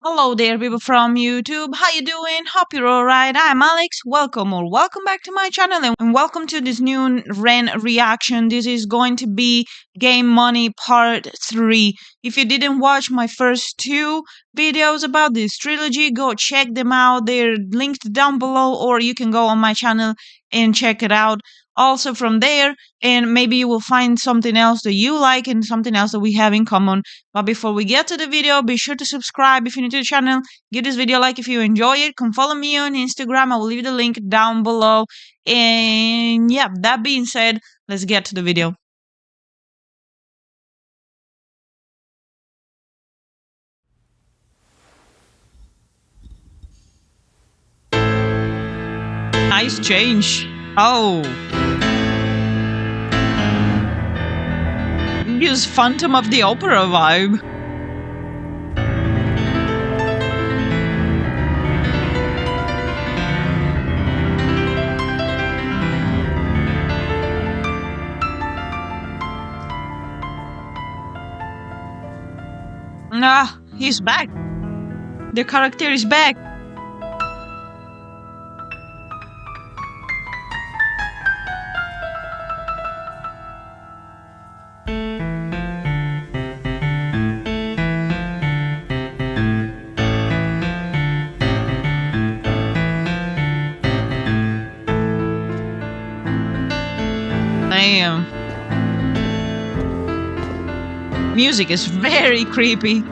Hello there, people from YouTube. How you doing? Hope you're alright. I'm Alex. Welcome back to my channel and welcome to this new Ren reaction. This is going to be Game Money Part 3. If you didn't watch my first two videos about this trilogy, go check them out. They're linked down below, or you can go on my channel and check it out. Also from there, and maybe you will find something else that you like and something else that we have in common. But before we get to the video, be sure to subscribe if you're new to the channel. Give this video a like if you enjoy it. Come follow me on Instagram. I will leave the link down below. And yeah, that being said, let's get to the video. Nice change. Oh. Use Phantom of the Opera vibe. Ah, he's back. The character is back. Damn. Music is very creepy.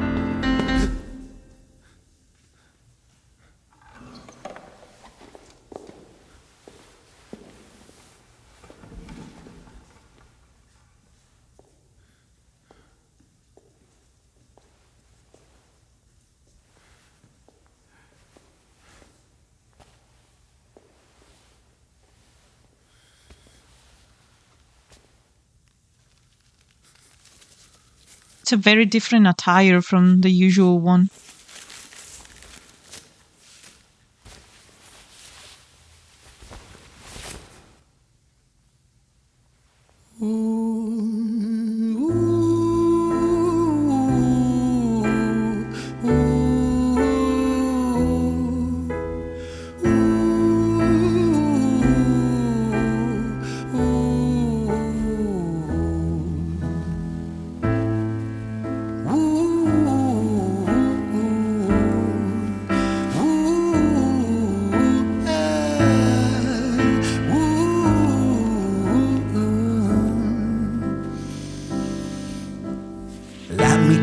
It's a very different attire from the usual one.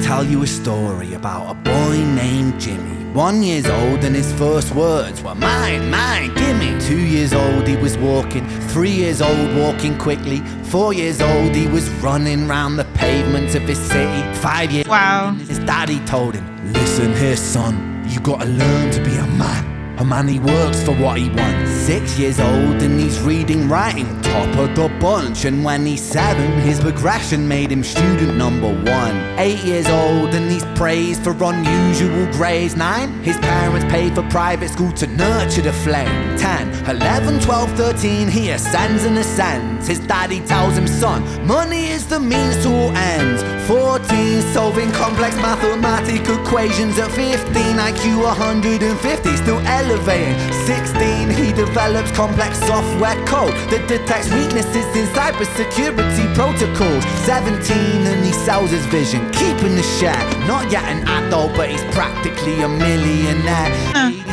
Tell you a story about a boy named Jimmy. 1 year old and his first words were mine, mine, gimme. 2 years old he was walking, 3 years old walking quickly. 4 years old he was running round the pavements of his city. 5 years old his daddy told him, listen here son, you gotta learn to be a man. A man he works for what he wants. 6 years old and he's reading, writing, top of the bunch. And when he's 7, his progression made him student number 1. 8 years old and he's praised for unusual grades. 9, his parents paid for private school to nurture the flame. 10, 11, 12, 13, he ascends and ascends. His daddy tells him, son, money is the means to all ends. 14, solving complex mathematical equations. At 15, IQ 150, still elevating. 16, he develops complex software code that detects weaknesses in cybersecurity protocols. 17, and he sells his vision, keeping the share. Not yet an adult, but he's practically a millionaire.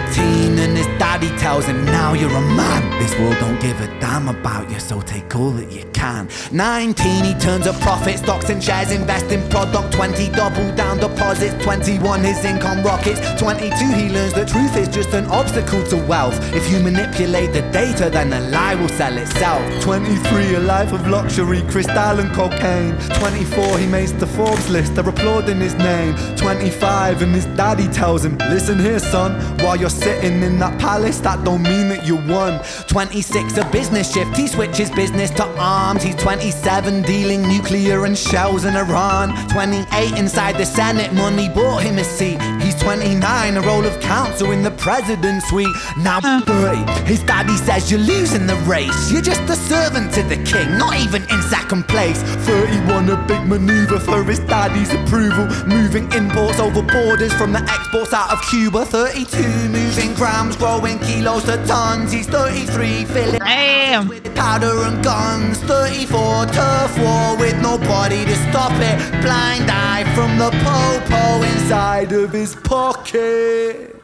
18, and his daddy tells him, now you're a man. This world don't give a damn about you, so take all that you can. 19, he turns a profit, stocks and shares, invest in product. 20, double down deposits. 21, his income rockets. 22, he learns the truth is just an obstacle to wealth. If you manipulate the data, then the lie will sell itself. 23, a life of luxury, crystal and cocaine. 24, he makes the Forbes list, they're applauding his name. 25, and his daddy tells him, listen here son, while you're sitting in that palace, that don't mean that you won. 26, a business shift, he switches business to arms. He's 27, dealing nuclear and shells in Iran. 28, inside the Senate, money bought him a seat. He He's 29, a role of counsel in the president's suite. Now 30, his daddy says you're losing the race. You're just a servant to the king, not even in second place. 31, a big maneuver for his daddy's approval. Moving imports over borders from the exports out of Cuba. 32, moving grams, growing kilos to tons. He's 33, filling with powder and guns. 34, turf war with nobody to stop it. Blind eye from the po-po inside of his pocket.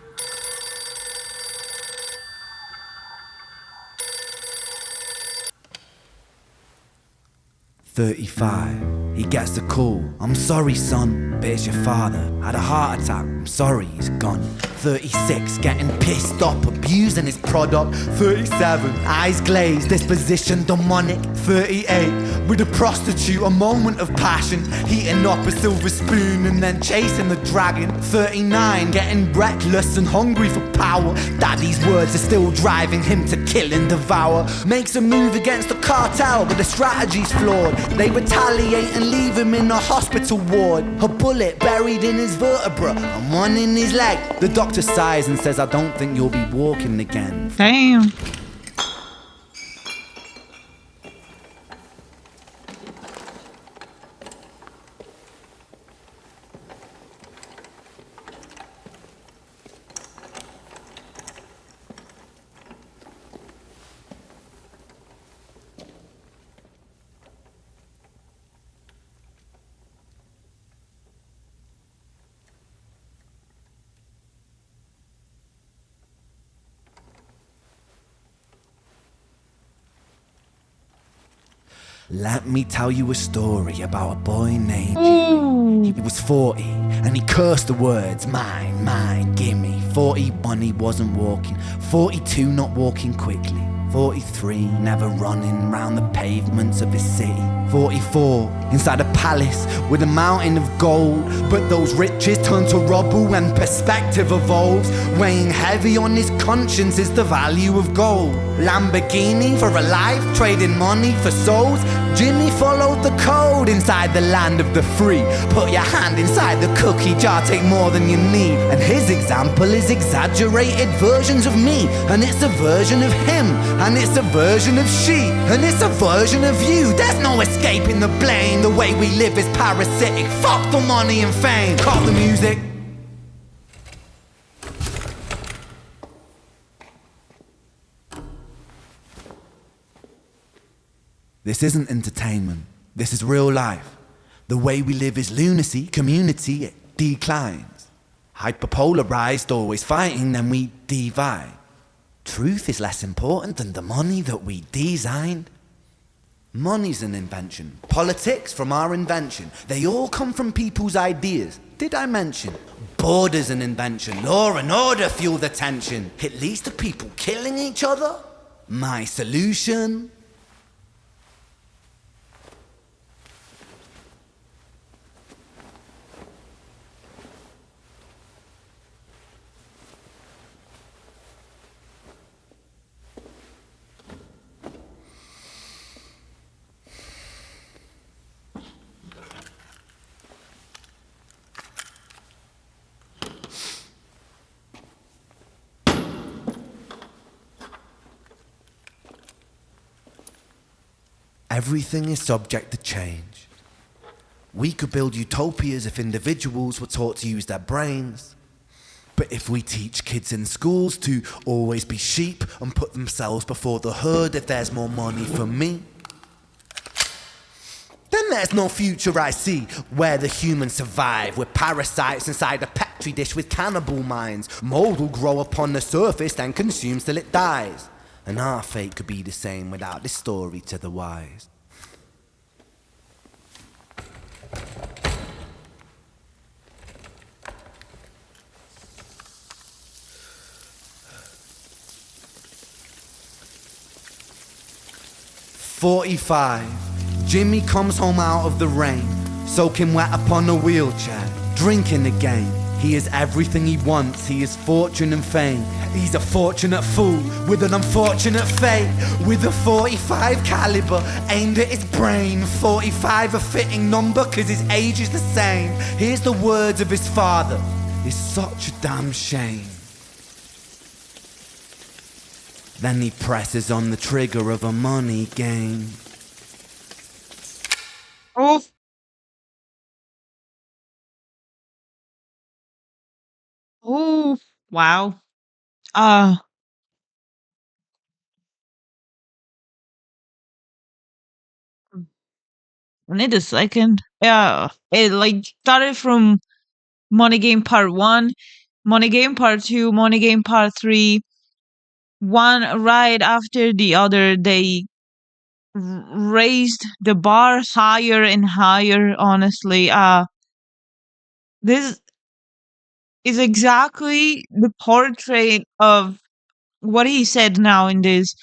"35, he gets the call. I'm sorry, son, but it's your father. Had a heart attack. I'm sorry, he's gone." 36, getting pissed off, abusing his product. 37, eyes glazed, disposition demonic. 38, with a prostitute, a moment of passion, heating up a silver spoon and then chasing the dragon. 39, getting reckless and hungry for power. Daddy's words are still driving him to kill and devour. Makes a move against the cartel, but the strategy's flawed. They retaliate and leave him in a hospital ward. A bullet buried in his vertebra and one in his leg. The doctor sighs and says, "I don't think you'll be walking again." Damn. Let me tell you a story about a boy named Jimmy. He was 40 and he cursed the words, "Mine, mine, gimme." 41, he wasn't walking. 42, not walking quickly. 43, never running round the pavements of his city. 44, inside a palace with a mountain of gold. But those riches turn to rubble when perspective evolves. Weighing heavy on his conscience is the value of gold. Lamborghini for a life, trading money for souls. Jimmy followed the code inside the land of the free. Put your hand inside the cookie jar, take more than you need. And his example is exaggerated versions of me. And it's a version of him. And it's a version of she. And it's a version of you. There's no escaping the blame. The way we live is parasitic. Fuck the money and fame. Cut the music. This isn't entertainment. This is real life. The way we live is lunacy, community, it declines. Hyperpolarized, always fighting, then we divide. Truth is less important than the money that we designed. Money's an invention. Politics from our invention. They all come from people's ideas. Did I mention? Border's an invention. Law and order fuel the tension. It leads to people killing each other. My solution? Everything is subject to change. We could build utopias if individuals were taught to use their brains. But if we teach kids in schools to always be sheep and put themselves before the herd if there's more money for me, then there's no future I see where the humans survive. We're parasites inside a petri dish with cannibal minds. Mold will grow upon the surface then consumes till it dies. And our fate could be the same without this story to the wise. "45, Jimmy comes home out of the rain, soaking wet upon a wheelchair, drinking again. He is everything he wants, he is fortune and fame. He's a fortunate fool with an unfortunate fate. With a 45 caliber aimed at his brain. 45 a fitting number cause his age is the same. Here's the words of his father. It's such a damn shame. Then he presses on the trigger of a money game. Oh, oh, wow. Uh, I need a second. Yeah, it like started from Money Game Part 1, Money Game Part 2, Money Game Part 3, one right after the other. They raised the bar higher and higher, honestly. This is exactly the portrait of what he said now in this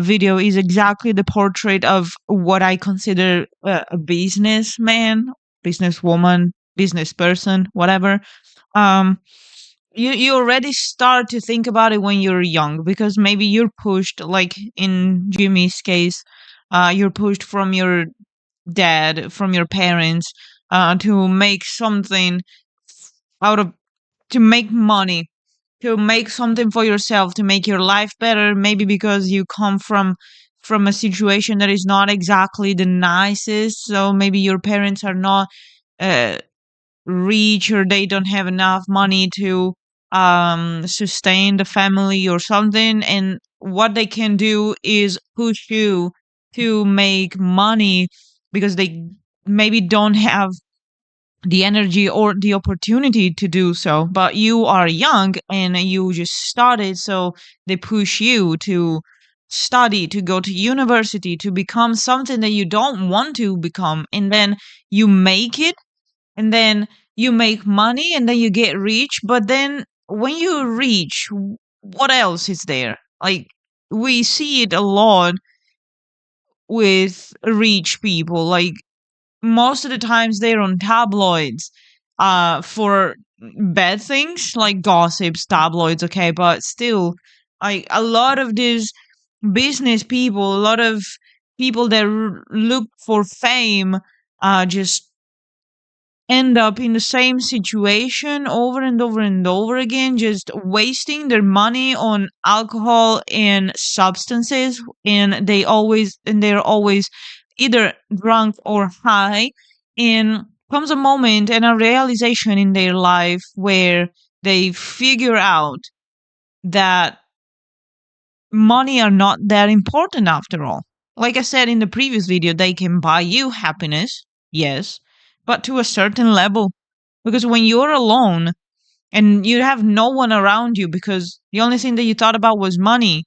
video is exactly the portrait of what I consider a businessman, businesswoman, business person, whatever. Um, you already start to think about it when you're young because maybe you're pushed, like in Jimmy's case, you're pushed from your dad, from your parents, to make something out of to make money, to make something for yourself, to make your life better, maybe because you come from a situation that is not exactly the nicest, so maybe your parents are not uh, rich or they don't have enough money to sustain the family or something, and what they can do is push you to make money because they maybe don't have the energy or the opportunity to do so, but you are young and you just started, so they push you to study, to go to university, to become something that you don't want to become, and then you make it, and then you make money, and then you get rich. But then when you reach, what else is there? Like, we see it a lot with rich people. Like, most of the times they're on tabloids for bad things like gossips, tabloids, okay, but still, like, a lot of these business people, a lot of people that look for fame, just end up in the same situation over and over and over again, just wasting their money on alcohol and substances, and they're always either drunk or high. And comes a moment and a realization in their life where they figure out that money are not that important after all. Like I said in the previous video, they can buy you happiness, yes, but to a certain level. Because when you're alone and you have no one around you because the only thing that you thought about was money,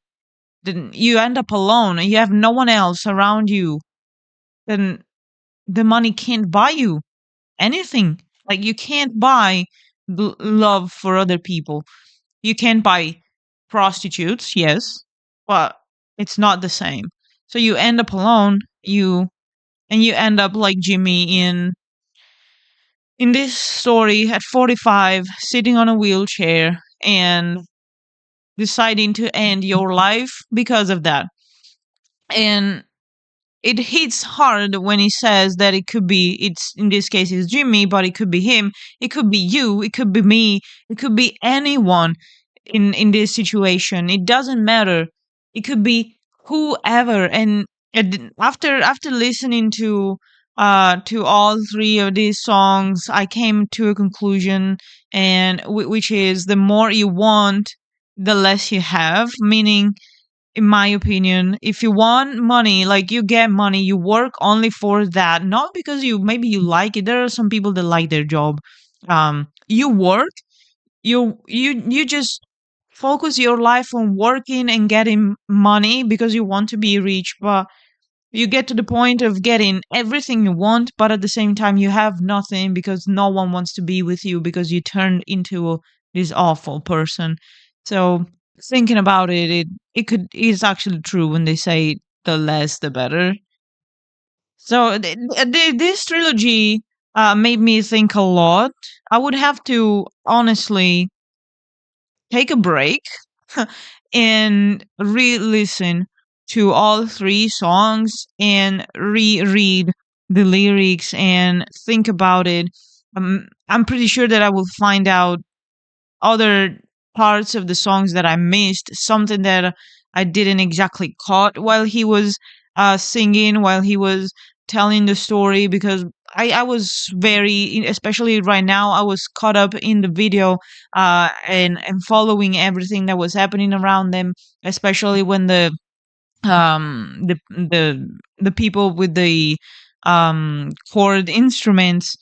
then you end up alone and you have no one else around you, then the money can't buy you anything. Like, you can't buy love for other people. You can buy prostitutes, yes, but it's not the same. So you end up alone, you end up like Jimmy in this story at 45, sitting on a wheelchair and deciding to end your life because of that. And it hits hard when he says that it's in this case it's Jimmy, but it could be him, it could be you, it could be me, it could be anyone in this situation. It doesn't matter. It could be whoever. And after listening to all three of these songs, I came to a conclusion, and which is the more you want, the less you have. Meaning, in my opinion, if you want money, like, you get money, you work only for that, not because you like it. There are some people that like their job. You work, you just focus your life on working and getting money because you want to be rich, but you get to the point of getting everything you want, but at the same time you have nothing because no one wants to be with you because you turned into this awful person. So, thinking about it's actually true when they say the less the better. So this trilogy made me think a lot. I would have to honestly take a break and re-listen to all three songs and reread the lyrics and think about it. I'm pretty sure that I will find out other parts of the songs that I missed, something that I didn't exactly caught while he was singing, while he was telling the story, because I was very, especially right now, I was caught up in the video and following everything that was happening around them, especially when the people with the chord instruments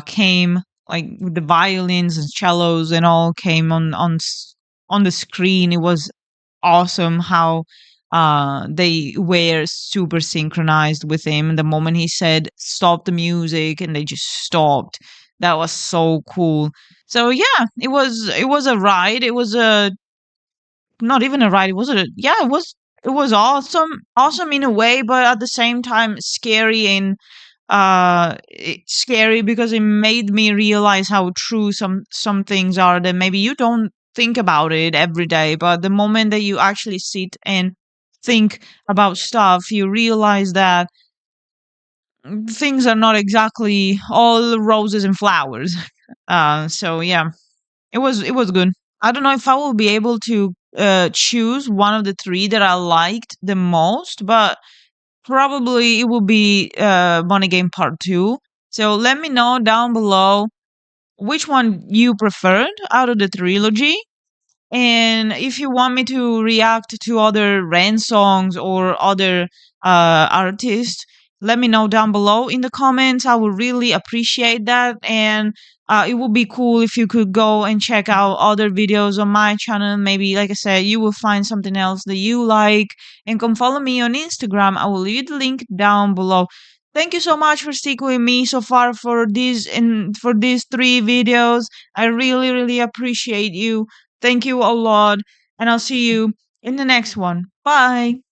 came, like with the violins and cellos and all came on the screen. It was awesome how they were super synchronized with him. The moment he said stop the music, and they just stopped. That was so cool. So yeah, it was a ride. It was a not even a ride. It was a yeah. It was awesome in a way, but at the same time scary, and scary because it made me realize how true some things are that maybe you don't think about it every day, but the moment that you actually sit and think about stuff, you realize that things are not exactly all roses and flowers. So yeah, it was good. I don't know if I will be able to choose one of the three that I liked the most, but probably it will be Money Game Part 2. So let me know down below which one you preferred out of the trilogy. And if you want me to react to other Ren songs or other artists, let me know down below in the comments. I would really appreciate that. And it would be cool if you could go and check out other videos on my channel. Maybe, like I said, you will find something else that you like. And come follow me on Instagram. I will leave the link down below. Thank you so much for sticking with me so far for these 3 videos. I really, really appreciate you. Thank you a lot, and I'll see you in the next one. Bye.